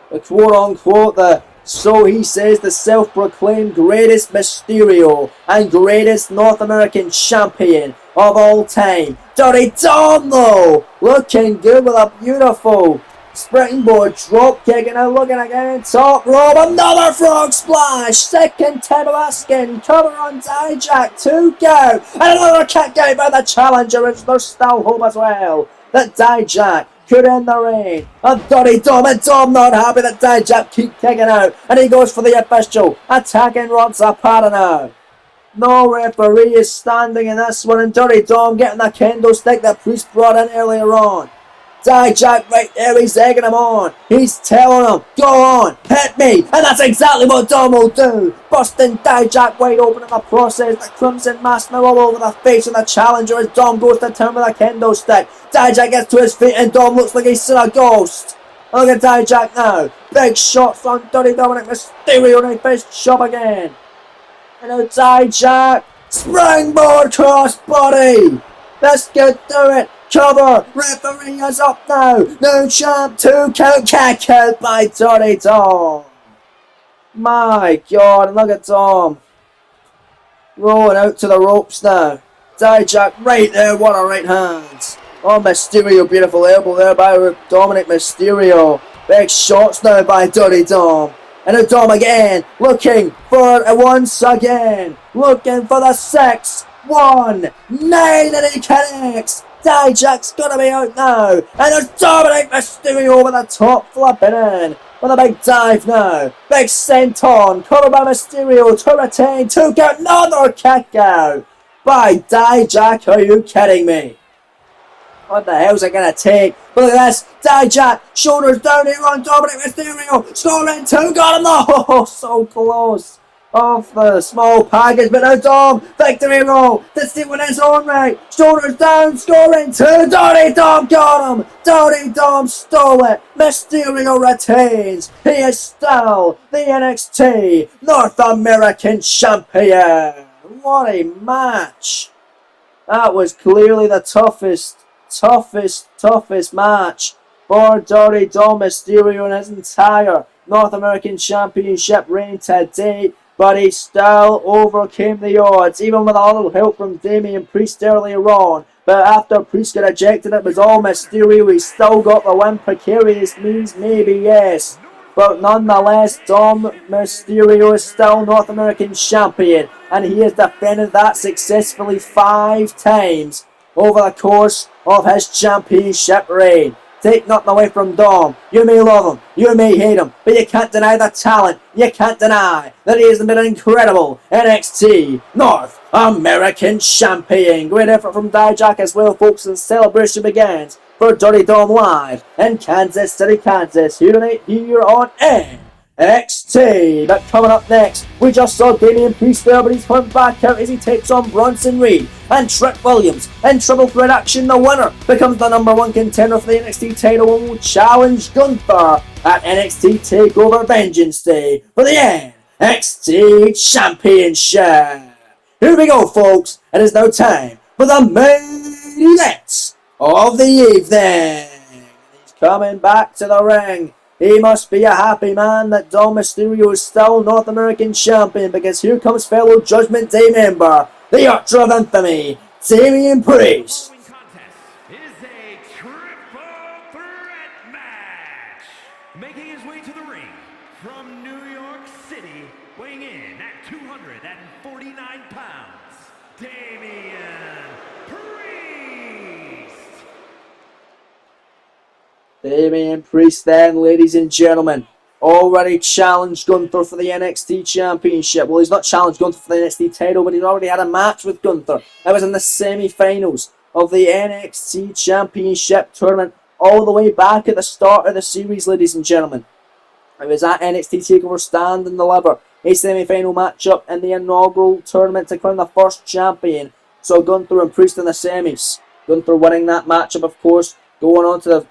Speaker 1: quote-unquote, so he says, the self-proclaimed greatest Mysterio and greatest North American champion of all time. Dirty Dom, though, looking good with a beautiful springboard drop kick, and now looking again, top rope, another frog splash, second time of asking, cover on Dijak, 2 count, and another kick out by the challenger, and there's still hope as well that Dijak could end the reign of Dirty Dom, and Dom not happy that Dijak keep kicking out, and he goes for the official, attacking Rod Zapata now. No referee is standing in this one, and Dirty Dom getting the kendo stick that Priest brought in earlier on. Dijak right there, he's egging him on. He's telling him, go on, hit me. And that's exactly what Dom will do. Busting Dijak wide open in the process. The Crimson Mask now all over the face of the challenger as Dom goes to town with a kendo stick. Dijak gets to his feet and Dom looks like he's seen a ghost. Look at Dijak now. Big shot from Dirty Dominic Mysterio and he faced Chub again. And now Dijak. Springboard crossbody. Let's get to it. Cover. Referee is up now. New champ. 2 count. Kick out by Dirty Dom. My God. Look at Dom. Rolling out to the ropes now. Dijak right there. What a right hand. Oh, Mysterio. Beautiful elbow there by Dominic Mysterio. Big shots now by Dirty Dom. And now Dom again. Looking for it once again. Looking for the 6-1. 9 and he connects. Dijak's gonna be out now. And there's Dominic Mysterio over the top, flipping in. With a big dive now. Big senton. Covered by Mysterio to retain. 2 count. Another kick out by Dijak. Are you kidding me? What the hell's it gonna take? Look at this. Dijak. Shoulders down here on Dominic Mysterio. Scoring 2. Got him. Oh, so close. Off the small package, but now Dom, victory roll, to see in his own right, shoulders down, scoring 2, Dirty Dom got him, Dirty Dom stole it, Mysterio retains, he is still the NXT North American Champion. What a match. That was clearly the toughest match for Dirty Dom Mysterio in his entire North American Championship reign to date. But he still overcame the odds, even with a little help from Damian Priest earlier on. But after Priest got ejected, it was all Mysterio. He still got the win. Precarious means maybe, yes. But nonetheless, Dom Mysterio is still North American Champion. And he has defended that successfully 5 times over the course of his championship reign. Take nothing away from Dom. You may love him, you may hate him, but you can't deny the talent. You can't deny that he has been an incredible NXT North American Champion. Great effort from Dijak as well, folks, and celebration begins for Dirty Dom live in Kansas City, Kansas. Here tonight, here on NXT. But coming up next, we just saw Damian Priest there, but he's coming back out as he takes on Bronson Reed and Trick Williams. In triple threat action, the winner becomes the #1 contender for the NXT title and will challenge Gunther at NXT TakeOver Vengeance Day for the NXT Championship. Here we go, folks. It is now time for the main event of the evening. He's coming back to the ring. He must be a happy man that Dom Mysterio is still North American Champion, because here comes fellow Judgment Day member, the Archer of Infamy, Damian Priest.
Speaker 2: The following contest is a triple threat match. Making his way to the ring from New York City, weighing in at 249 pounds, Damian Priest.
Speaker 1: Damian Priest then, ladies and gentlemen, already challenged Gunther for the NXT Championship. Well, he's not challenged Gunther for the NXT title, but he's already had a match with Gunther. That was in the semi-finals of the NXT Championship tournament, all the way back at the start of the series, ladies and gentlemen. It was at NXT TakeOver Stand and Deliver, a semi-final matchup in the inaugural tournament to crown the first champion. So Gunther and Priest in the semis. Gunther winning that matchup, of course, going on to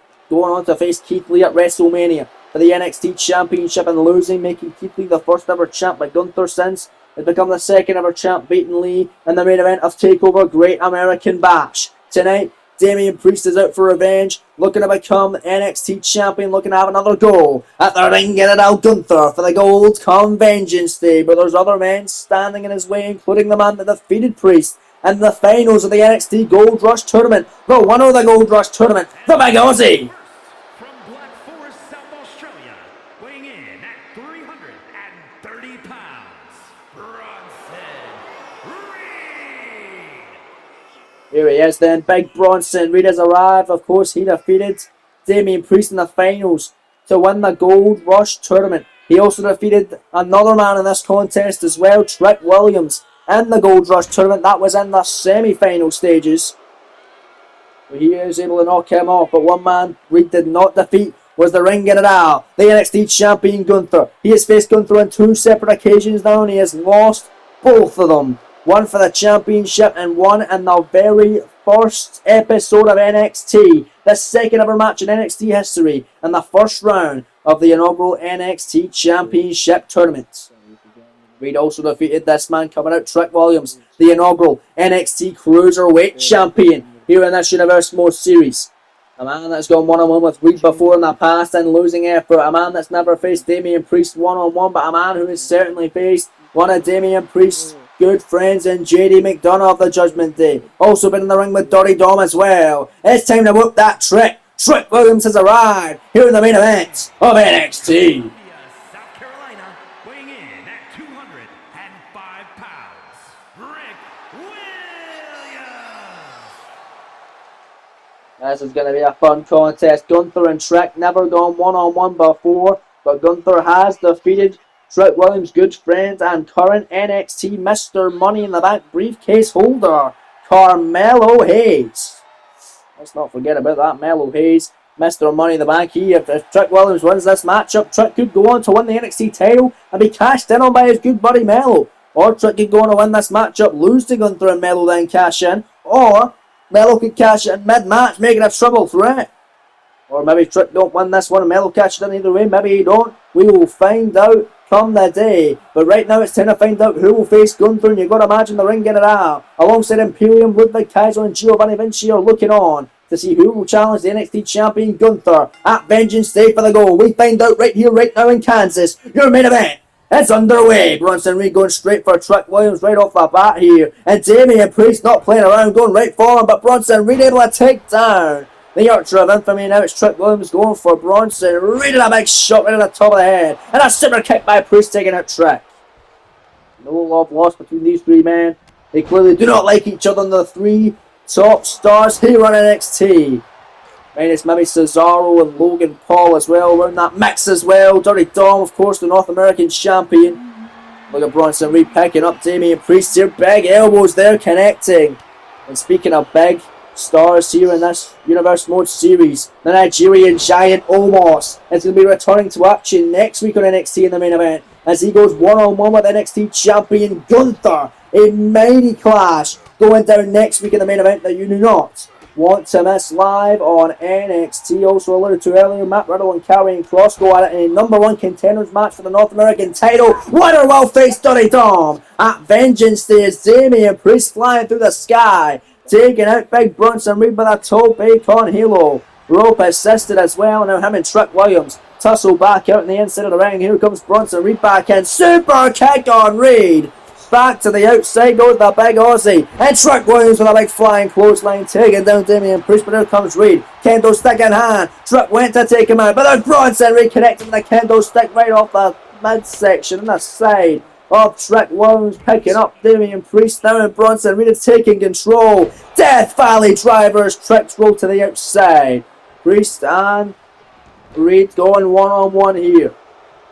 Speaker 1: face Keith Lee at WrestleMania for the NXT Championship and losing, making Keith Lee the first ever champ. But Gunther since has become the second ever champ, beating Lee in the main event of TakeOver Great American Bash. Tonight, Damian Priest is out for revenge, looking to become NXT Champion, looking to have another go at the ring, get it out Gunther for the Gold come Vengeance Day. But there's other men standing in his way, including the man that defeated Priest in the finals of the NXT Gold Rush Tournament, the winner of the Gold Rush Tournament, the Big Aussie.
Speaker 2: From Black Forest, South Australia, weighing in at 330 pounds, Bronson Reed.
Speaker 1: Here he is then, Big Bronson Reed has arrived. Of course, he defeated Damian Priest in the finals to win the Gold Rush Tournament. He also defeated another man in this contest as well, Trick Williams. in the Gold Rush tournament. That was in the semi-final stages. He is able to knock him off, but one man Reed did not defeat was the Ring General, the NXT champion Gunther. He has faced Gunther on 2 separate occasions now, and he has lost both of them. One for the championship and one in the very first episode of NXT. The second ever match in NXT history and the first round of the inaugural NXT Championship tournament. Reed also defeated this man coming out, Trick Williams, the inaugural NXT Cruiserweight Champion here in this Universe Mode series. A man that's gone one-on-one with Reed before in the past and losing effort. A man that's never faced Damian Priest one-on-one, but a man who has certainly faced one of Damian Priest's good friends in JD McDonough of the Judgment Day. Also been in the ring with Dirty Dom as well. It's time to whoop that trick. Trick Williams has arrived here in the main event of NXT.
Speaker 2: South Carolina, weighing in at 205 pounds, Rick Williams.
Speaker 1: This is going to be a fun contest. Gunther and Trick never gone one-on-one before, but Gunther has defeated Trick Williams' good friend and current NXT Mr. Money in the Bank briefcase holder, Carmelo Hayes. Let's not forget about that, Melo Hayes, Mr. Money in the Bank. If Trick Williams wins this matchup, Trick could go on to win the NXT title and be cashed in on by his good buddy Melo. Or Trick could go on to win this matchup, lose to Gunther and Melo, then cash in. Or Melo could cash in mid-match, making a triple threat. Or maybe Trick don't win this one and Melo cashes in either way. Maybe he don't. We will find out come the day. But right now it's time to find out who will face Gunther, and you've got to imagine the Ring General alongside Imperium, Ludwig Kaiser and Giovanni Vinci are looking on to see who will challenge the NXT champion Gunther at Vengeance Day for the goal. We find out right here, right now in Kansas. Your main event, it's underway. Bronson Reed going straight for Trick Williams right off the bat here, and Damian Priest not playing around, going right for him, but Bronson Reed able to take down the Archer of Infamy. Now it's Trick Williams going for Bronson Reed, a big shot right at the top of the head, and a super kick by Priest taking out Trick. No love lost between these three men. They clearly do not like each other, the three top stars here on NXT. Minus maybe Cesaro and Logan Paul as well, around that mix as well. Dirty Dom, of course, the North American champion. Look at Bronson Reed picking up Damian Priest here. Big elbows there connecting. And speaking of big stars here in this Universe Mode series, the Nigerian giant Omos is going to be returning to action next week on NXT in the main event as he goes one-on-one with NXT champion Gunther. A mighty clash going down next week in the main event that you do not want to miss live on NXT. Also alluded to earlier, Matt Riddle and Karrion Kross go at it in a #1 contenders match for the North American title. Winner will face Dirty Dom at Vengeance Day as Damian Priest flying through the sky, taking out Big Bronson Reed with a tope con halo. Rope assisted as well. Now him and Trick Williams tussle back out in the inside of the ring. Here comes Bronson Reed back in. Super kick on Reed. Back to the outside goes the big Aussie. And Trick Williams with a big flying clothesline, taking down Damian Priest. But here comes Reed. Kendo stick in hand. Trick went to take him out, but there's Bronson Reed connecting with the kendo stick right off the midsection on the side of Trick Williams, picking up Damian Priest now, and Bronson Reed is taking control. Death Valley drivers. Trick's roll to the outside. Priest and Reed going one-on-one here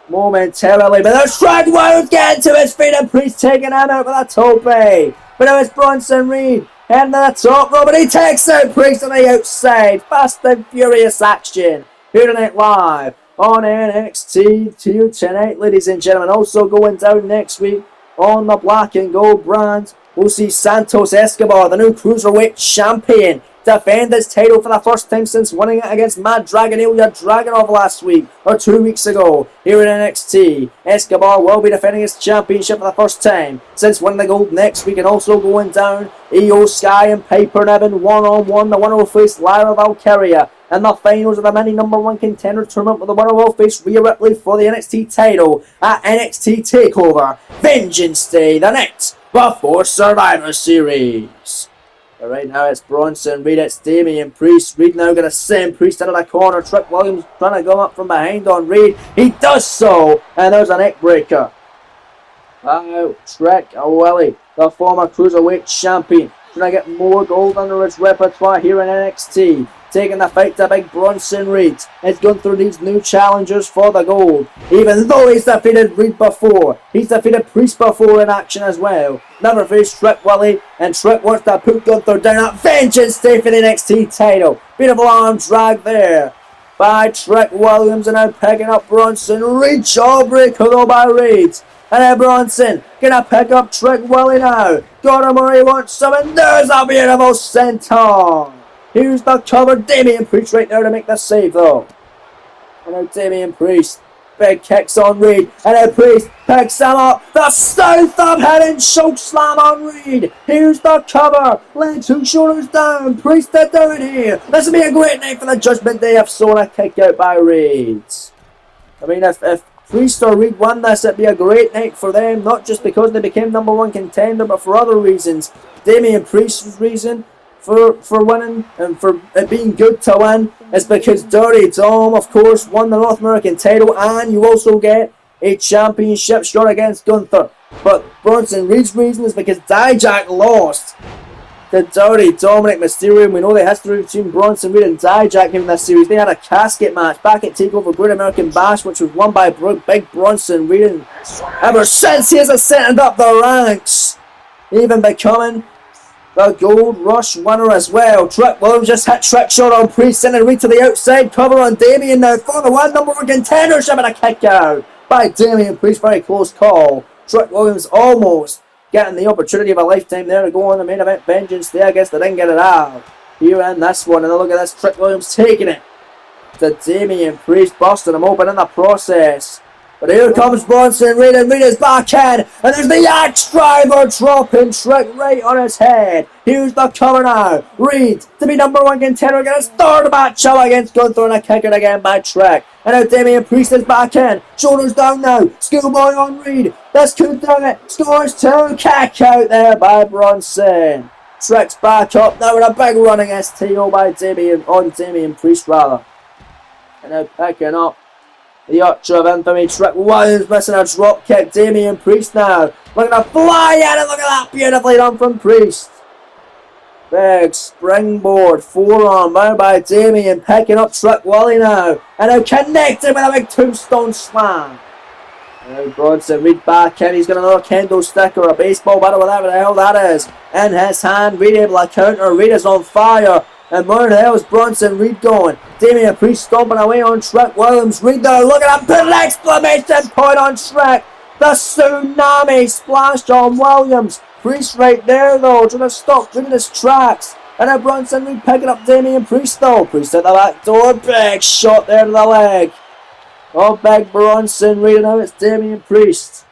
Speaker 1: momentarily, but there's Trick Williams getting to his feet and Priest taking him out with a tope. But now it's Bronson Reed heading to the top rope, and he takes out Priest on the outside. Fast and furious action here tonight live on NXT here tonight, ladies and gentlemen. Also going down next week on the Black and Gold brand, we'll see Santos Escobar, the new Cruiserweight champion, defend his title for the first time since winning it against Mad Dragon Ilya Dragunov last week or 2 weeks ago here in NXT. Escobar will be defending his championship for the first time since winning the gold next week, and also going down Io Sky and Piper Niven one-on-one. The winner will face Lyra Valkyria in the finals of the mini #1 contender tournament, with the winner will face Rhea Ripley for the NXT title at NXT TakeOver Vengeance Day, the night before Survivor Series. But right now it's Bronson Reed, it's Damian Priest. Reed now going to send Priest into the corner. Trick Williams trying to go up from behind on Reed. He does so, and there's a neck breaker. Wow, Trick Willie, the former Cruiserweight champion, trying to get more gold under his repertoire here in NXT. taking the fight to big Bronson Reed. As Gunther needs new challengers for the gold. Even though he's defeated Reed before, he's defeated Priest before in action as well. Never faced Trick Willie, and Trick wants to put Gunther down at Vengeance Day for the NXT title. Beautiful arm drag there by Trick Williams, and now picking up Bronson Reed. Jawbreaker though by Reed. And then Bronson gonna pick up Trick Willie now. Got him where he wants him, and there's a beautiful senton. Here's the cover. Damian Priest right there to make the save though. And now Damian Priest. Big kicks on Reed. And then Priest picks him up. The south of head and choke slam on Reed. Here's the cover. Legs, two shoulders down. Priest to do it here. This will be a great night for the Judgment Day if so, and a kick out by Reed. I mean, if Priest or Reed won this, it'd be a great night for them. Not just because they became #1 contender, but for other reasons. Damian Priest's reason for winning and for it being good to win is because Dirty Dom, of course, won the North American title, and you also get a championship shot against Gunther. But Bronson Reed's reason is because Dijak lost to Dirty Dominic Mysterio. We know the history between Bronson Reed and Dijak in this series. They had a casket match back at TakeOver Great American Bash, which was won by big Bronson Reed. And ever since he has ascended up the ranks, even becoming the Gold Rush winner as well. Trick Williams just hit trick shot on Priest, sending Reed to the outside. Cover on Damian now for the #1 contendership, and a kick out by Damian Priest. Very close call. Trick Williams almost getting the opportunity of a lifetime there to go on the main event Vengeance Day. I guess they didn't get it out here in this one. And then look at this, Trick Williams taking it to Damian Priest, busting him open in the process. But here comes Bronson Reed, and Reed is back in, and there's the axe driver dropping Trick right on his head. Here's the cover now. Reed to be #1 contender, get his third match out against Gunther, and a kick it again by Trick. And now Damian Priest is back in, shoulders down now, schoolboy on Reed. This could do it. Scores 2, kick out there by Bronson. Trick's back up now with a big running STO by Damian Priest rather. And now picking up the Archer of Infamy. Trick Williams missing a drop kick. Damian Priest now looking to fly in, and look at that, beautifully done from Priest. Big springboard forearm now by Damian, picking up Trick Willie now, and now connected with a big tombstone slam. Now Bronson Reed back in. He's got another kendo stick or a baseball bat or whatever the hell that is in his hand. Reed able to counter. Reed is on fire. And where the hell is Bronson Reed going? Damian Priest stomping away on Trick Williams. Reed there, look at him, put an exclamation point on Trick. The tsunami splash on Williams. Priest right there though, trying to stop Reed in his tracks. And now Bronson Reed picking up Damian Priest though. Priest at the back door, big shot there to the leg. Oh, big Bronson Reed, and now it's Damian Priest.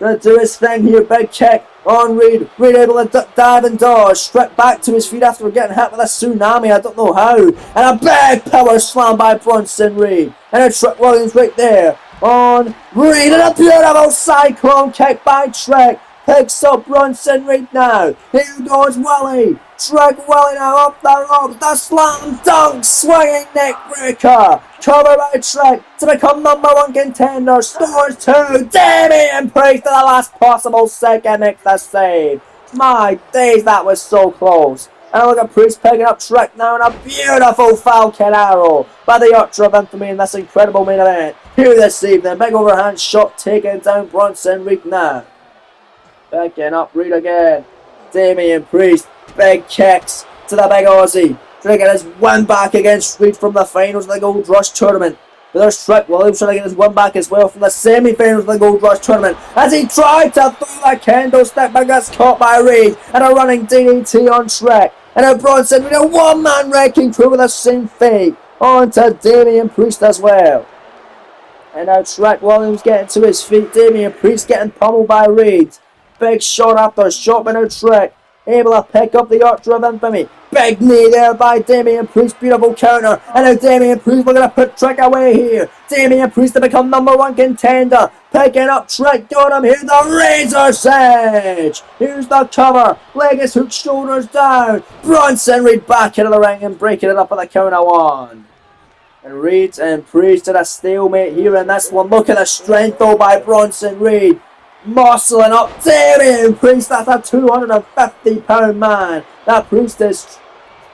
Speaker 1: Gonna do his thing here, big kick on Reed. Reed able to dive and dodge, straight back to his feet after getting hit with a tsunami, I don't know how. And a big power slam by Bronson Reed. And a Trick Williams right there on Reed, and a beautiful cyclone kick by Trick. Picks up Bronson Reed now. Here goes Willie. Trick Willie now up the ropes. The slam dunk swinging neck breaker. Cover by Trick to become #1 contender. Scores 2. Damian Priest to the last possible second makes the save. My days, that was so close. And look at Priest picking up Trick now, and a beautiful Falcon Arrow by the Archer of Infamy in this incredible main event here this evening. Big overhand shot taking down Bronson Reed now. Picking up Reed again. Damian Priest, big kicks to the big Aussie. Trying to get his win back against Reed from the finals of the Gold Rush tournament. But there's Trick Williams trying to get his win back as well from the semi-finals of the Gold Rush tournament. As he tried to throw that kendo stick, but gets caught by Reed. And a running DDT on Trick. And a Bronson with a one-man wrecking crew with the same fate. On to Damian Priest as well. And now Trick Williams getting to his feet. Damian Priest getting pummeled by Reed. Big shot after shot by now Trick. Able to pick up the Archer of Infamy. Big knee there by Damian Priest. Beautiful counter. And now Damian Priest looking to put Trick away here. Damian Priest to become #1 contender. Picking up Trick. Got him here. The Razor's Edge. Here's the cover. Leg is hooked, shoulders down. Bronson Reed back into the ring and breaking it up at the count of 1. And Reed and Priest at a stalemate here in this one. Look at the strength though by Bronson Reed. Muscling up Damian Priest. That's a 250-pound man. That Priest is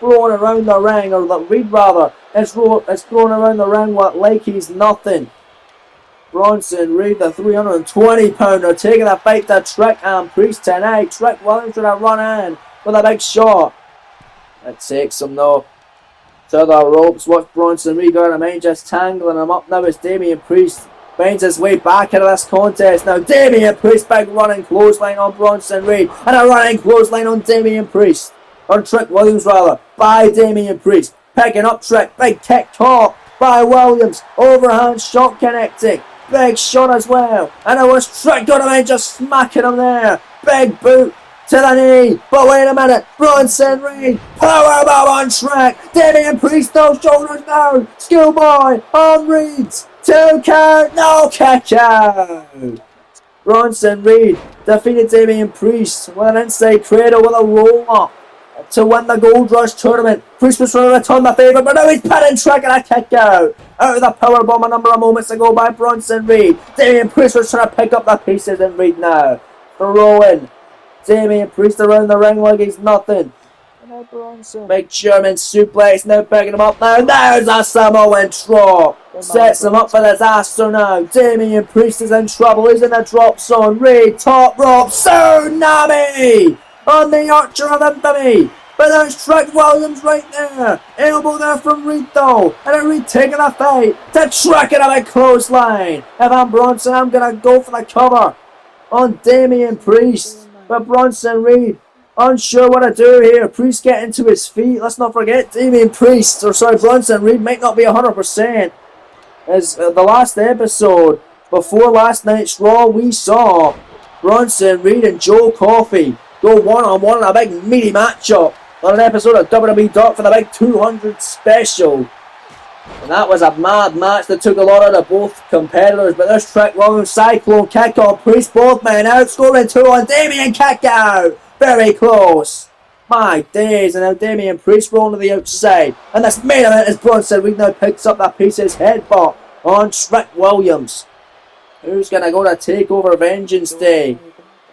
Speaker 1: thrown around the ring, or Reed rather, is thrown around the ring like he's nothing. Bronson Reed, the 320-pounder, taking a fight to Trick and Priest tonight. Trick Williams trying to run in with a big shot. It takes him though to the ropes. Watch Bronson Reed go to mind, just tangling him up now as Damian Priest finds his way back into this contest. Now Damian Priest, big running clothesline on Bronson Reed, and a running clothesline on Damian Priest. On Trick Williams rather, by Damian Priest. Picking up Trick, big kick top by Williams. Overhand shot connecting. Big shot as well. And it was Trick got him in, just smacking him there. Big boot to the knee. But wait a minute. Bronson Reed. Powerbomb on Trick. Damian Priest, no shoulders down. Schoolboy on Reed. 2 count. No kick out. Bronson Reed defeated Damian Priest with an inside cradle with a roll up to win the Gold Rush tournament. Priest was trying to return the favour, but now he's pinning Trick and a kick out of the powerbomb a number of moments ago by Bronson Reed. Damian Priest was trying to pick up the pieces and Reed now throwing Damian Priest around the ring like he's nothing. Big German suplex, now picking him up now. There's a Samoan drop. Sets him up for disaster now. Damian Priest is in trouble. He's in the drop zone. Reed, top rope, tsunami on the Archer of Infamy. But there's Trick Williams right there. Elbow there from Reed though. And then Reed taking a fight to Trick in a big clothesline. If I'm Bronson, I'm going to go for the cover on Damian Priest. But Bronson Reed, unsure what to do here. Priest getting to his feet. Let's not forget Bronson Reed might not be 100%. As the last episode, before last night's Raw, we saw Bronson Reed and Joe Coffey go one-on-one in a big meaty matchup on an episode of WWE Dark for the big 200 special. And that was a mad match that took a lot out of both competitors. But there's Trick Williams, Cyclone kick on Priest, both men out, scoring 2 on Damian, kick out. Very close. My days. And now Damian Priest rolling to the outside. And this main event is Bronson Reed now picks up that piece of his headbutt on Trick Williams. Who's going to go to TakeOver Vengeance Day?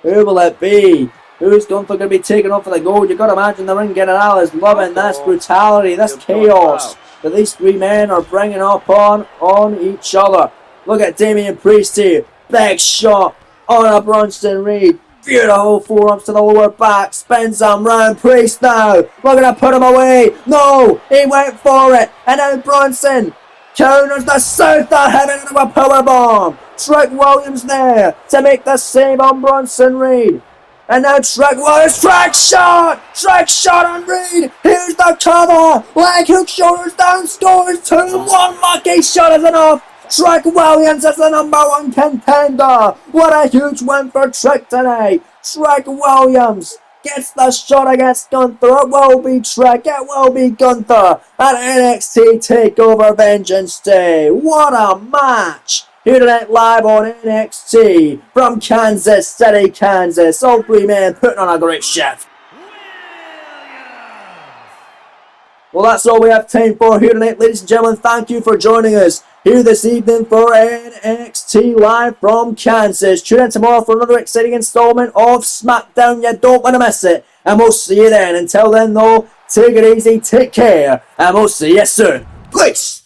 Speaker 1: Who will it be? Who's going to be taking off for the gold? You've got to imagine the ring general is loving this brutality, this chaos that these 3 men are bringing up on each other. Look at Damian Priest here. Big shot on a Bronson Reed. Beautiful forearms to the lower back. Spins him round. Priest now. We're going to put him away. No, he went for it. And now Bronson counters the South of Heaven into a powerbomb. Trick Williams there to make the save on Bronson Reed. And now Trick Williams, Trick shot on Reed. Here's the cover. Leg hook, shoulders down, scores 2-1. Lucky shot is enough. Trick Williams is the number 1 contender. What a huge win for Trick tonight. Trick Williams gets the shot against Gunther. It will be Trick. It will be Gunther at NXT TakeOver Vengeance Day. What a match. Here tonight live on NXT from Kansas City, Kansas. All 3 men putting on a great shift. Well, that's all we have time for here tonight, ladies and gentlemen. Thank you for joining us here this evening for NXT Live from Kansas. Tune in tomorrow for another exciting installment of SmackDown. You don't want to miss it. And we'll see you then. Until then, though, take it easy, take care, and we'll see you soon. Peace!